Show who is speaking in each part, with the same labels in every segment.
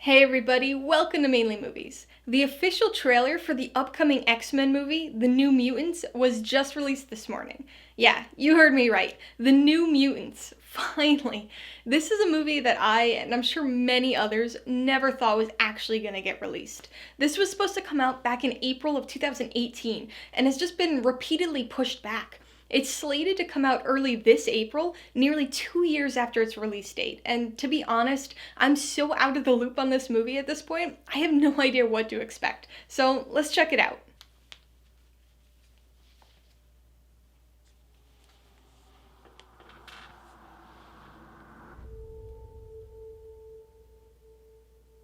Speaker 1: Hey everybody, welcome to Mainly Movies. The official trailer for the upcoming X-Men movie, The New Mutants, was just released this morning. Yeah, you heard me right. The New Mutants. Finally. This is a movie that I, and I'm sure many others, never thought was actually going to get released. This was supposed to come out back in April of 2018, and has just been repeatedly pushed back. It's slated to come out early this April, nearly 2 years after its release date. And to be honest, I'm so out of the loop on this movie at this point, I have no idea what to expect. So let's check it out.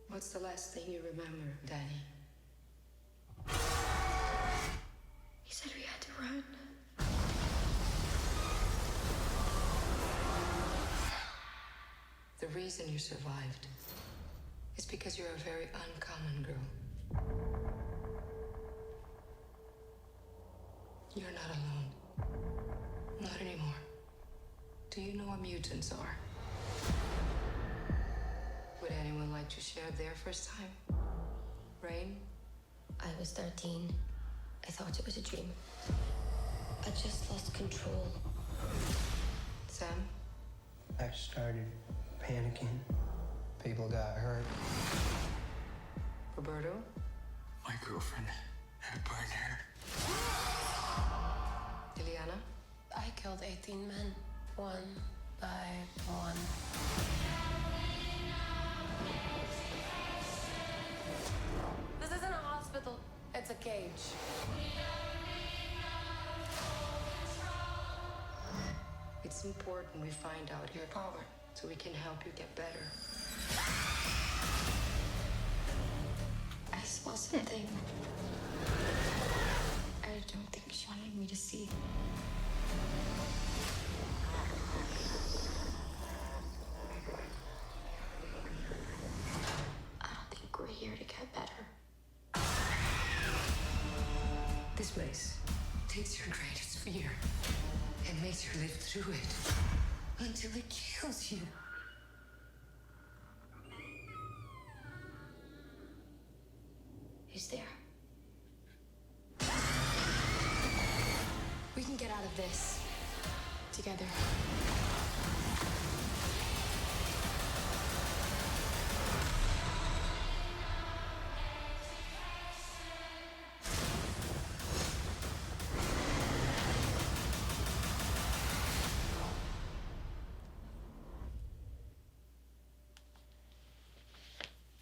Speaker 2: What's the last thing you remember, Danny?
Speaker 3: He said we had to run.
Speaker 2: The reason you survived is because you're a very uncommon girl. You're not alone. Not anymore. Do you know what mutants are? Would anyone like to share their first time? Rain?
Speaker 3: I was 13. I thought it was a dream. I just lost control.
Speaker 2: Sam?
Speaker 4: I started panicking. People got hurt.
Speaker 2: Roberto?
Speaker 5: My girlfriend had burned hair.
Speaker 2: Liliana?
Speaker 3: I killed 18 men, one by one. This isn't a hospital, it's a cage.
Speaker 2: It's important we find out your power so we can help you get better.
Speaker 3: I saw something. I don't think she wanted me to see. I don't think we're here to get better.
Speaker 2: This place takes your greatest fear and makes you live through it until it kills you.
Speaker 3: Who's there? We can get out of this together.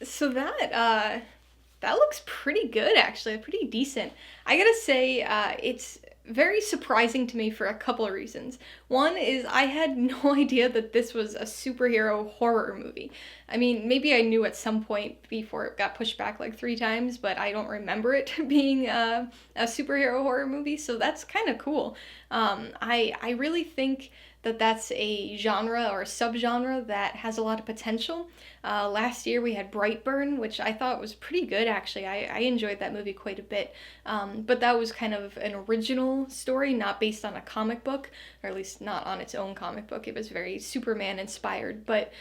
Speaker 1: So that looks pretty good actually, pretty decent. I gotta say, it's very surprising to me for a couple of reasons. One is I had no idea that this was a superhero horror movie. I mean, maybe I knew at some point before it got pushed back like 3 times, but I don't remember it being a superhero horror movie, so that's kind of cool. I really think that that's a genre or a subgenre that has a lot of potential. Last year we had Brightburn, which I thought was pretty good actually. I enjoyed that movie quite a bit. But that was kind of an original story, not based on a comic book, or at least not on its own comic book. It was very Superman inspired. But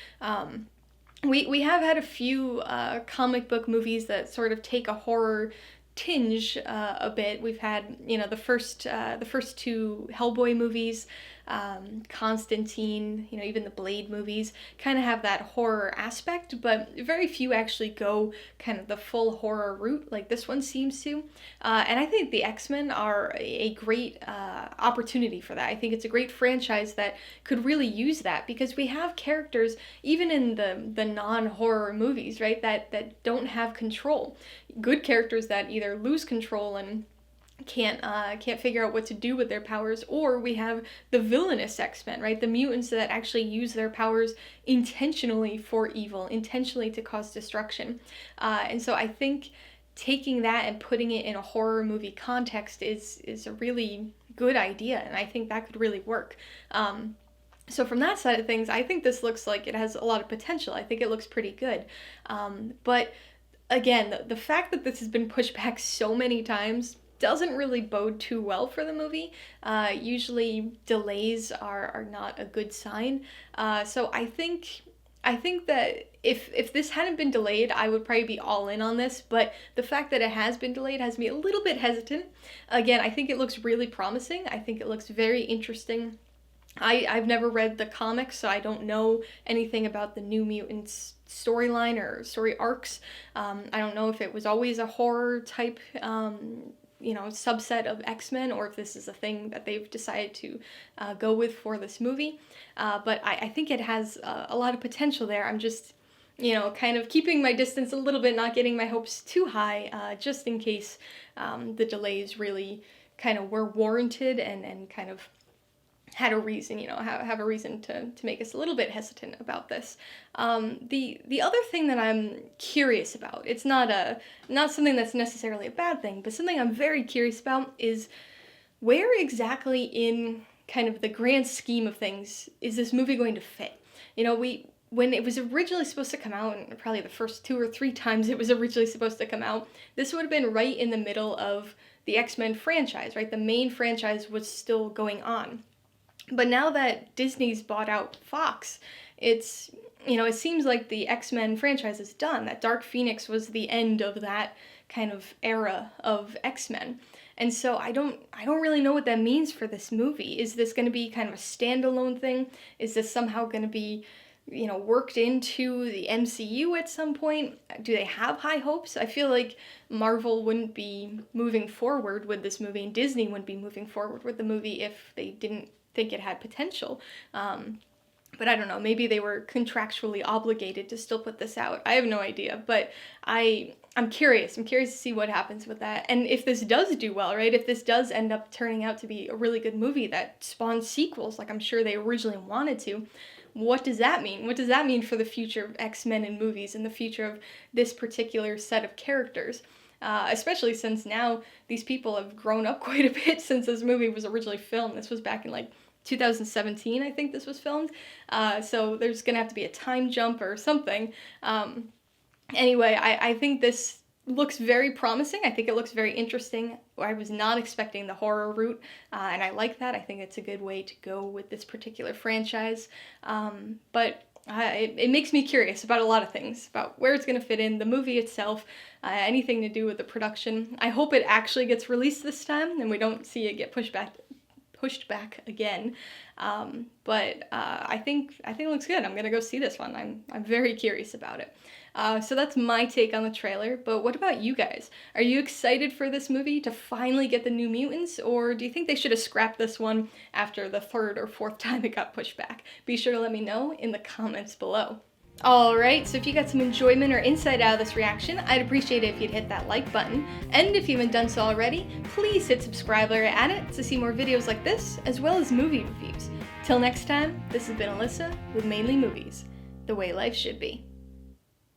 Speaker 1: we have had a few comic book movies that sort of take a horror tinge a bit. We've had, the first two Hellboy movies, Constantine, even the Blade movies kind of have that horror aspect, but very few actually go kind of the full horror route like this one seems to. And I think the X-Men are a great opportunity for that. I think it's a great franchise that could really use that because we have characters, even in the non-horror movies, right, that don't have control. Good characters that either lose control and can't figure out what to do with their powers, or we have the villainous X-Men, right? The mutants that actually use their powers intentionally for evil, intentionally to cause destruction. And so I think taking that and putting it in a horror movie context is a really good idea, and I think that could really work. So from that side of things, I think this looks like it has a lot of potential. I think it looks pretty good. But again, the fact that this has been pushed back so many times doesn't really bode too well for the movie. Usually delays are not a good sign. So I think I think that if this hadn't been delayed, I would probably be all in on this, but the fact that it has been delayed has me a little bit hesitant. Again, I think it looks really promising. I think it looks very interesting. I've never read the comics, so I don't know anything about the New Mutants storyline or story arcs. I don't know if it was always a horror type, subset of X-Men, or if this is a thing that they've decided to go with for this movie. But I think it has a lot of potential there. I'm just, kind of keeping my distance a little bit, not getting my hopes too high, just in case the delays really kind of were warranted and kind of had a reason, have a reason to make us a little bit hesitant about this. The other thing that I'm curious about, it's not something that's necessarily a bad thing, but something I'm very curious about is where exactly in kind of the grand scheme of things is this movie going to fit? When it was originally supposed to come out, and probably the first 2 or 3 times it was originally supposed to come out, this would have been right in the middle of the X-Men franchise, right? The main franchise was still going on. But now that Disney's bought out Fox, it seems like the X-Men franchise is done. That Dark Phoenix was the end of that kind of era of X-Men. And so I don't really know what that means for this movie. Is this going to be kind of a standalone thing? Is this somehow going to be, worked into the MCU at some point? Do they have high hopes? I feel like Marvel wouldn't be moving forward with this movie, and Disney wouldn't be moving forward with the movie if they didn't think it had potential. But I don't know, maybe they were contractually obligated to still put this out. I have no idea, but I'm curious. I'm curious to see what happens with that. And if this does do well, right? If this does end up turning out to be a really good movie that spawns sequels, like I'm sure they originally wanted to, what does that mean? What does that mean for the future of X-Men in movies and the future of this particular set of characters? Especially since now these people have grown up quite a bit since this movie was originally filmed. This was back in 2017, I think this was filmed. So there's going to have to be a time jump or something. Anyway, I think this looks very promising. I think it looks very interesting. I was not expecting the horror route, and I like that. I think it's a good way to go with this particular franchise. But it makes me curious about a lot of things, about where it's going to fit in, the movie itself, anything to do with the production. I hope it actually gets released this time and we don't see it get pushed back again. But I think it looks good. I'm going to go see this one. I'm very curious about it. So that's my take on the trailer, but what about you guys? Are you excited for this movie to finally get the New Mutants, or do you think they should have scrapped this one after the 3rd or 4th time it got pushed back? Be sure to let me know in the comments below. Alright, so if you got some enjoyment or insight out of this reaction, I'd appreciate it if you'd hit that like button, and if you haven't done so already, please hit subscribe while you're at it to see more videos like this, as well as movie reviews. Till next time, this has been Alyssa with Mainely Movies, the way life should be.